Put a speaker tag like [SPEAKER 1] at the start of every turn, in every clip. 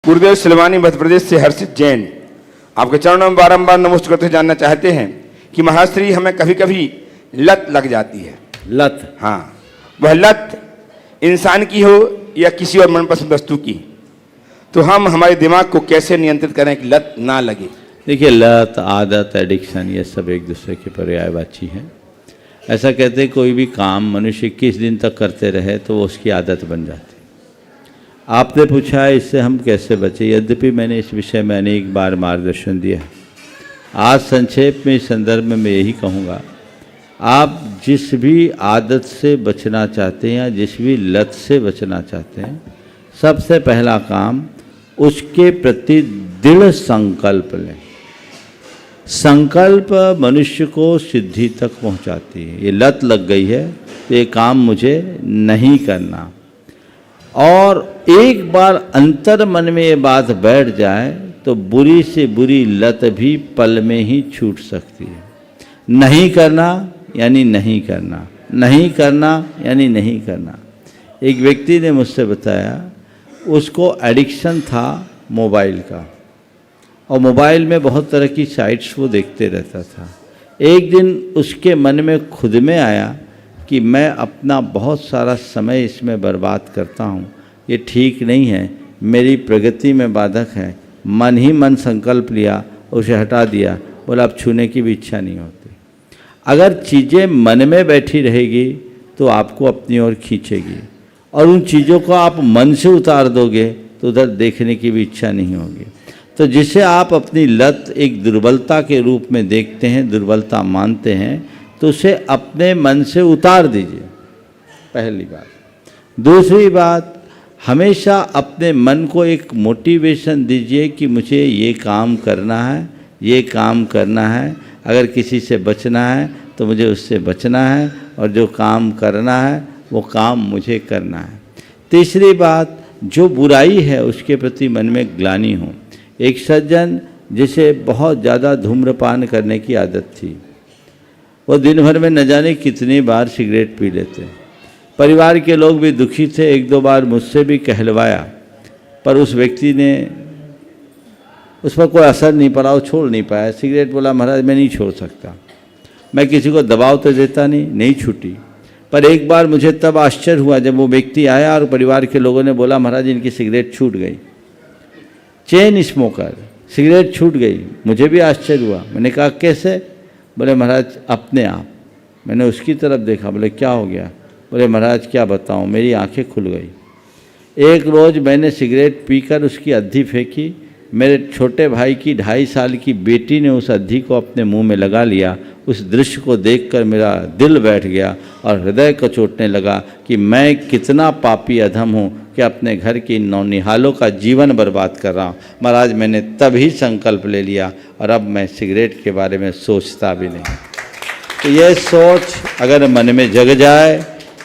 [SPEAKER 1] गुरुदेव सिलवानी मध्य प्रदेश से हर्षित जैन आपके चरणों में बारंबार नमस्कार करते जानना चाहते हैं कि महाराज श्री हमें कभी कभी लत लग जाती है।
[SPEAKER 2] लत?
[SPEAKER 1] हाँ, वह लत इंसान की हो या किसी और मनपसंद वस्तु की, तो हम हमारे दिमाग को कैसे नियंत्रित करें कि लत ना लगे।
[SPEAKER 2] देखिए, लत, आदत, एडिक्शन ये सब एक दूसरे के पर्यायवाची हैं। ऐसा कहते हैं कोई भी काम मनुष्य 21 दिन तक करते रहे तो वो उसकी आदत बन जाती है। आपने पूछा है इससे हम कैसे बचें, यद्यपि मैंने इस विषय में अनेक बार मार्गदर्शन दिया है। आज संक्षेप में इस संदर्भ में मैं यही कहूँगा, आप जिस भी आदत से बचना चाहते हैं या जिस भी लत से बचना चाहते हैं, सबसे पहला काम उसके प्रति दृढ़ संकल्प लें। संकल्प मनुष्य को सिद्धि तक पहुंचाती है। ये लत लग गई है तो ये काम मुझे नहीं करना, और एक बार अंतर मन में ये बात बैठ जाए तो बुरी से बुरी लत भी पल में ही छूट सकती है। नहीं करना यानी नहीं करना, नहीं करना यानी नहीं करना। एक व्यक्ति ने मुझसे बताया उसको एडिक्शन था मोबाइल का, और मोबाइल में बहुत तरह की साइट्स वो देखते रहता था। एक दिन उसके मन में खुद में आया कि मैं अपना बहुत सारा समय इसमें बर्बाद करता हूँ, ये ठीक नहीं है, मेरी प्रगति में बाधक है। मन ही मन संकल्प लिया, उसे हटा दिया, बोला अब छूने की भी इच्छा नहीं होती। अगर चीज़ें मन में बैठी रहेगी तो आपको अपनी ओर खींचेगी, और उन चीज़ों को आप मन से उतार दोगे तो उधर देखने की भी इच्छा नहीं होगी। तो जिसे आप अपनी लत एक दुर्बलता के रूप में देखते हैं, दुर्बलता मानते हैं, तो उसे अपने मन से उतार दीजिए, पहली बात। दूसरी बात, हमेशा अपने मन को एक मोटिवेशन दीजिए कि मुझे ये काम करना है, ये काम करना है। अगर किसी से बचना है तो मुझे उससे बचना है, और जो काम करना है वो काम मुझे करना है। तीसरी बात, जो बुराई है उसके प्रति मन में ग्लानि हो। एक सज्जन जिसे बहुत ज़्यादा धूम्रपान करने की आदत थी, वो दिन भर में न जाने कितनी बार सिगरेट पी लेते। परिवार के लोग भी दुखी थे, एक दो बार मुझसे भी कहलवाया, पर उस व्यक्ति ने, उस पर कोई असर नहीं पड़ा, वो छोड़ नहीं पाया सिगरेट। बोला महाराज मैं नहीं छोड़ सकता, मैं किसी को दबाव तो देता नहीं छूटी। पर एक बार मुझे तब आश्चर्य हुआ जब वो व्यक्ति आया और परिवार के लोगों ने बोला महाराज इनकी सिगरेट छूट गई, चेन स्मोकर, सिगरेट छूट गई। मुझे भी आश्चर्य हुआ। मैंने कहा कैसे? बोले महाराज अपने आप। मैंने उसकी तरफ देखा, बोले क्या हो गया? बोले महाराज क्या बताऊं, मेरी आंखें खुल गई। एक रोज़ मैंने सिगरेट पीकर उसकी अद्धी फेंकी। मेरे छोटे भाई की 2.5 साल की बेटी ने उस अद्धी को अपने मुंह में लगा लिया। उस दृश्य को देखकर मेरा दिल बैठ गया और हृदय कचोटने लगा कि मैं कितना पापी अधम हूँ कि अपने घर की नौनिहालों का जीवन बर्बाद कर रहा हूँ। महाराज मैंने तभी संकल्प ले लिया, और अब मैं सिगरेट के बारे में सोचता भी नहीं। तो यह सोच अगर मन में जग जाए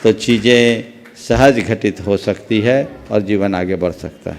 [SPEAKER 2] तो चीज़ें सहज घटित हो सकती है और जीवन आगे बढ़ सकता है।